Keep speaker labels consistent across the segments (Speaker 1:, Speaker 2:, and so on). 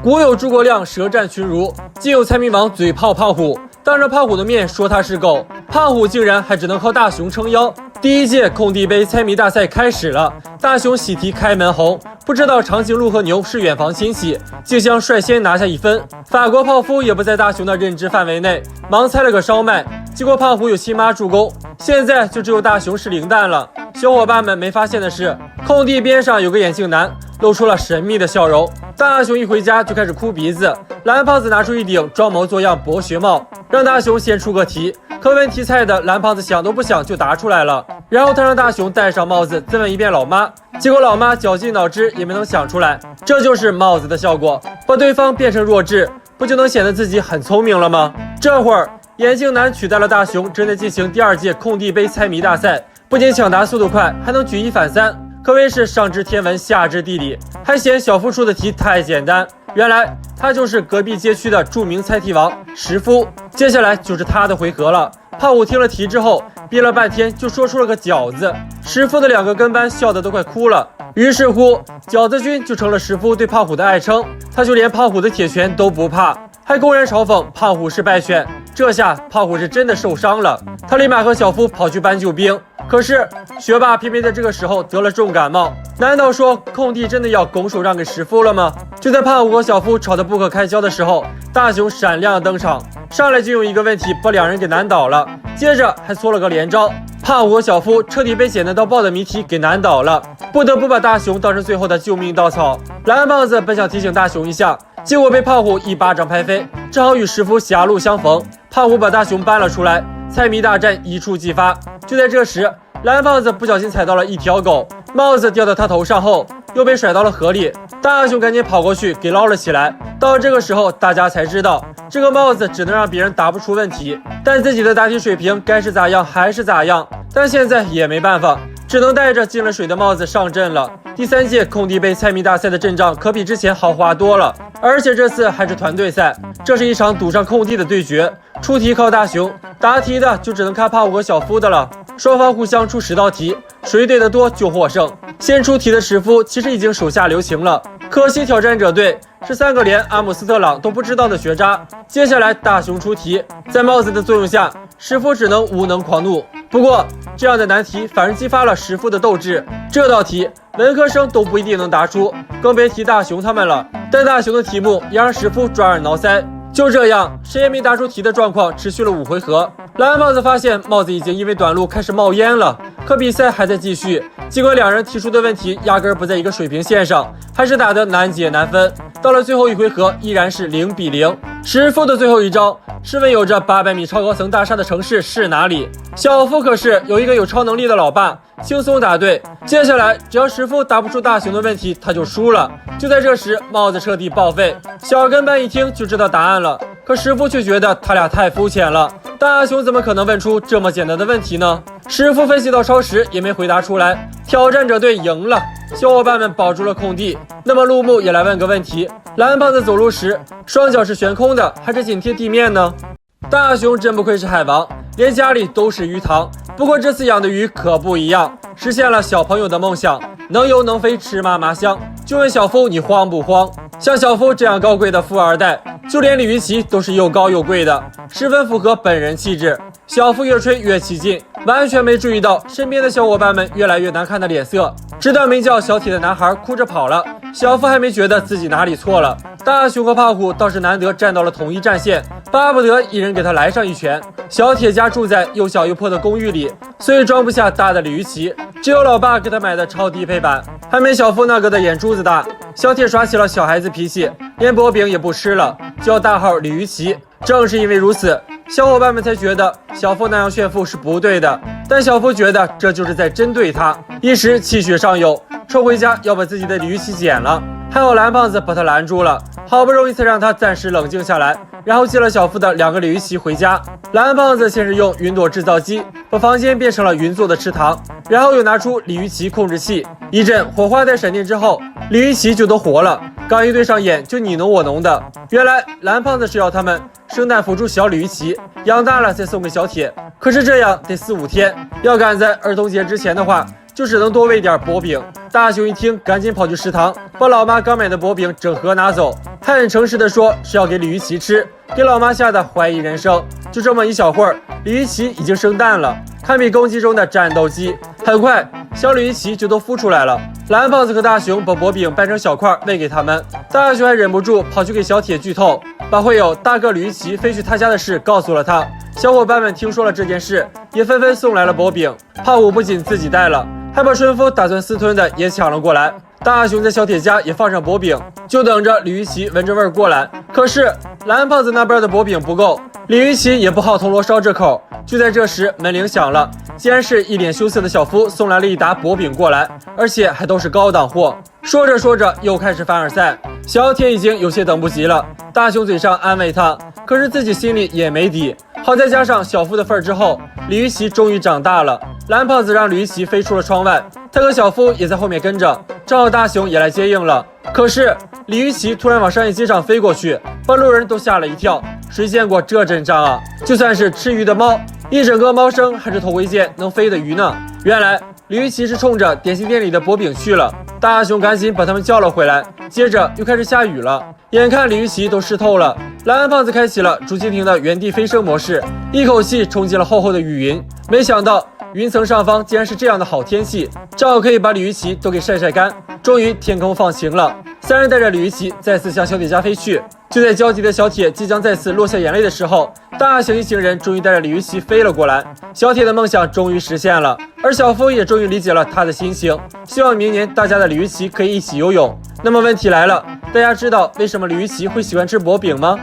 Speaker 1: 古有诸葛亮舌战群儒，今有蔡明王嘴炮胖虎，当着胖虎的面说他是狗，胖虎竟然还只能靠大熊撑腰。第一届空地杯猜谜大赛开始了，大熊喜提开门红，不知道长颈鹿和牛是远房亲戚，竟想率先拿下一分。法国泡芙也不在大熊的认知范围内，盲猜了个烧麦，结果胖虎有亲妈助攻，现在就只有大熊是零蛋了。小伙伴们没发现的是，空地边上有个眼镜男，露出了神秘的笑容。大熊一回家就开始哭鼻子，蓝胖子拿出一顶装模作样博学帽，让大熊先出个题。可问题菜的蓝胖子想都不想就答出来了，然后他让大熊戴上帽子再问一遍老妈，结果老妈绞尽脑汁也没能想出来。这就是帽子的效果，把对方变成弱智，不就能显得自己很聪明了吗？这会儿眼镜男取代了大熊，正在进行第二届空地杯猜谜大赛，不仅抢答速度快，还能举一反三，可谓是上知天文下知地理，还嫌小夫出的题太简单。原来他就是隔壁街区的著名猜题王石夫，接下来就是他的回合了。胖虎听了题之后，憋了半天就说出了个饺子，石夫的2个跟班笑得都快哭了。于是乎，饺子君就成了石夫对胖虎的爱称，他就连胖虎的铁拳都不怕，还公然嘲讽胖虎是败犬。这下胖虎是真的受伤了，他立马和小夫跑去搬救兵。可是学霸偏偏在这个时候得了重感冒，难道说空地真的要拱手让给石夫了吗？就在胖虎和小夫吵得不可开交的时候，大熊闪亮登场，上来就用一个问题把2人给难倒了，接着还搓了个连招。胖虎和小夫彻底被简单到爆的谜题给难倒了，不得不把大熊当成最后的救命稻草。蓝胖子本想提醒大熊一下，结果被胖虎一巴掌拍飞，只好与石夫狭路相逢。胖虎把大熊搬了出来，猜谜大战一触即发。就在这时，蓝胖子不小心踩到了一条狗，帽子掉到他头上后又被甩到了河里，大熊赶紧跑过去给捞了起来。到这个时候，大家才知道这个帽子只能让别人答不出问题，但自己的答题水平该是咋样还是咋样。但现在也没办法，只能带着进了水的帽子上阵了。第3届空地杯猜谜大赛的阵仗可比之前豪华多了，而且这次还是团队赛，这是一场赌上空地的对决。出题靠大熊，答题的就只能看胖虎和小夫的了。双方互相出10道题，谁对得多就获胜。先出题的石夫其实已经手下留情了，可惜挑战者队是3个连阿姆斯特朗都不知道的学渣。接下来大熊出题，在帽子的作用下，石夫只能无能狂怒。不过这样的难题反而激发了石夫的斗志，这道题文科生都不一定能答出，更别提大熊他们了。但大熊的题目也让石夫抓耳挠腮。就这样，谁也没答出题的状况持续了5回合。蓝胖子发现帽子已经因为短路开始冒烟了，可比赛还在继续。尽管2人提出的问题压根不在一个水平线上，还是打得难解难分。到了最后1回合，依然是0比0。石夫的最后一招是问有着800米超高层大厦的城市是哪里。小夫可是有一个有超能力的老爸，轻松答对。接下来只要石夫答不出大熊的问题，他就输了。就在这时，帽子彻底报废。小跟班一听就知道答案了，可石夫却觉得他俩太肤浅了。大熊怎么可能问出这么简单的问题呢？石夫分析到超时也没回答出来，挑战者队赢了。小伙伴们保住了空地。那么陆木也来问个问题，蓝胖子走路时双脚是悬空的还是紧贴地面呢？大熊真不愧是海王，连家里都是鱼塘。不过这次养的鱼可不一样，实现了小朋友的梦想，能游能飞吃嘛嘛香。就问小夫你慌不慌？像小夫这样高贵的富二代，就连鲤鱼鳍都是又高又贵的，十分符合本人气质。小夫越吹越起劲，完全没注意到身边的小伙伴们越来越难看的脸色。直到名叫小铁的男孩哭着跑了，小夫还没觉得自己哪里错了。大熊和胖虎倒是难得站到了统一战线，巴不得一人给他来上一拳。小铁家住在又小又破的公寓里，所以装不下大的鲤鱼鳍，只有老爸给他买的超低配版，还没小夫那个的眼珠子大。小铁耍起了小孩子脾气，连薄饼也不吃了，就要大号鲤鱼鳍。正是因为如此，小伙伴们才觉得小夫那样炫富是不对的，但小夫觉得这就是在针对他，一时气血上涌，冲回家要把自己的鲤鱼鳍剪了。还好蓝胖子把他拦住了，好不容易才让他暂时冷静下来，然后借了小夫的2个鲤鱼鳍回家。蓝胖子先是用云朵制造机把房间变成了云做的池塘，然后又拿出鲤鱼鳍控制器，一阵火花带闪电之后，鲤鱼鳍就都活了。刚一对上眼就你侬我侬的，原来蓝胖子是要他们生蛋孵出小鲤鱼鳍，养大了再送给小铁。可是这样得4、5天，要赶在儿童节之前的话，就只能多喂点薄饼。大熊一听，赶紧跑去食堂，把老妈刚买的薄饼整盒拿走，还很诚实的说是要给李玉琪吃，给老妈吓得怀疑人生。就这么一小会儿，李玉琪已经生蛋了，堪比公鸡中的战斗机。很快，小李玉琪就都孵出来了。蓝胖子和大熊把薄饼掰成小块喂给他们，大熊还忍不住跑去给小铁剧透，把会有大个李玉琪飞去他家的事告诉了他。小伙伴们听说了这件事，也纷纷送来了薄饼。胖虎不仅自己带了，还把顺丰打算私吞的也抢了过来。大熊在小铁家也放上薄饼，就等着李玉琪闻着味儿过来。可是蓝胖子那边的薄饼不够，李玉琪也不好铜锣烧这口。就在这时，门铃响了，竟然是一脸羞涩的小夫送来了一沓薄饼过来，而且还都是高档货。说着说着，又开始凡尔赛。小铁已经有些等不及了，大熊嘴上安慰他，可是自己心里也没底。好在加上小夫的份儿之后，李玉琪终于长大了。蓝胖子让李玉琪飞出了窗外，他和小夫也在后面跟着，正好大熊也来接应了。可是李玉琪突然往商业街上飞过去，把路人都吓了一跳。谁见过这阵仗啊？就算是吃鱼的猫，一整个猫生还是头回见能飞的鱼呢。原来李玉琪是冲着点心店里的薄饼去了，大熊赶紧把他们叫了回来。接着又开始下雨了，眼看李玉琪都湿透了，蓝胖子开启了竹蜻蜓的原地飞升模式，一口气冲进了厚厚的雨云。没想到云层上方竟然是这样的好天气，正好可以把李玉琪都给晒晒干。终于天空放晴了，三人带着李玉琪再次向小铁家飞去。就在焦急的小铁即将再次落下眼泪的时候，大熊一行人终于带着李玉琪飞了过来。小铁的梦想终于实现了，而小夫也终于理解了他的心情，希望明年大家的李玉琪可以一起游泳。那么问题来了，大家知道为什么李玉琪会喜欢吃薄饼吗？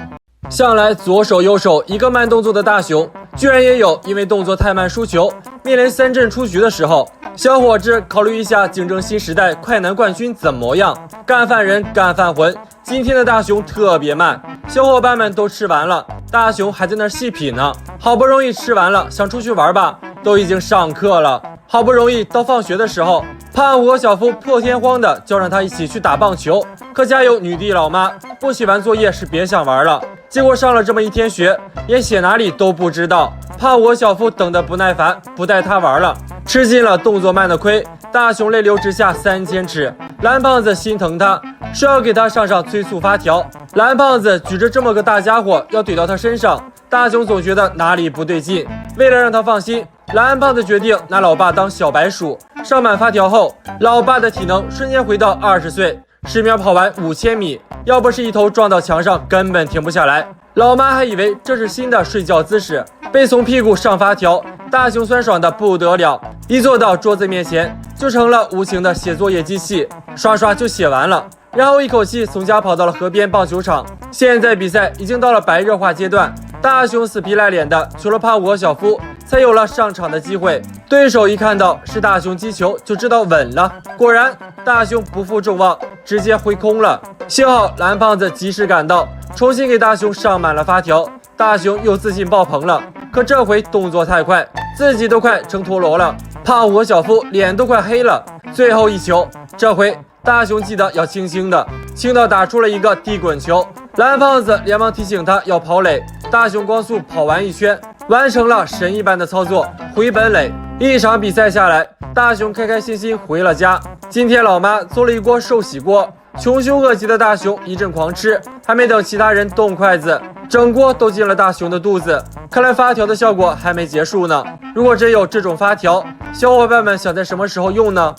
Speaker 1: 向来左手右手一个慢动作的大熊，居然也有因为动作太慢输球，面临3阵出局的时候。小伙子，考虑一下竞争新时代快男冠军怎么样？干饭人干饭魂。今天的大熊特别慢，小伙伴们都吃完了，大熊还在那细品呢。好不容易吃完了，想出去玩吧，都已经上课了。好不容易到放学的时候，胖虎和小夫破天荒的叫上他一起去打棒球，可家有女帝老妈，不写完作业是别想玩了。结果上了这么一天学，连写哪里都不知道。胖虎和小夫等得不耐烦，不带他玩了，吃尽了动作慢的亏。大熊泪流直下3千尺，蓝胖子心疼他，说要给他上上催促发条。蓝胖子举着这么个大家伙要怼到他身上，大熊总觉得哪里不对劲。为了让他放心，蓝胖子决定拿老爸当小白鼠。上满发条后，老爸的体能瞬间回到20岁，10秒跑完5000米，要不是一头撞到墙上，根本停不下来。老妈还以为这是新的睡觉姿势，被从屁股上发条，大熊酸爽的不得了，一坐到桌子面前就成了无情的写作业机器，刷刷就写完了，然后一口气从家跑到了河边棒球场。现在比赛已经到了白热化阶段，大熊死皮赖脸的求了胖虎和小夫，才有了上场的机会。对手一看到是大熊击球，就知道稳了，果然大熊不负众望，直接挥空了。幸好蓝胖子及时赶到，重新给大熊上满了发条，大熊又自信爆棚了。可这回动作太快，自己都快成陀螺了，胖虎和小夫脸都快黑了。最后一球，这回大熊记得要轻轻的，轻到打出了一个地滚球。蓝胖子连忙提醒他要跑垒，大熊光速跑完一圈，完成了神一般的操作，回本垒。一场比赛下来，大熊开开心心回了家。今天老妈做了一锅寿喜锅，穷凶恶极的大熊一阵狂吃，还没等其他人动筷子，整锅都进了大熊的肚子。看来发条的效果还没结束呢。如果真有这种发条，小伙伴们想在什么时候用呢？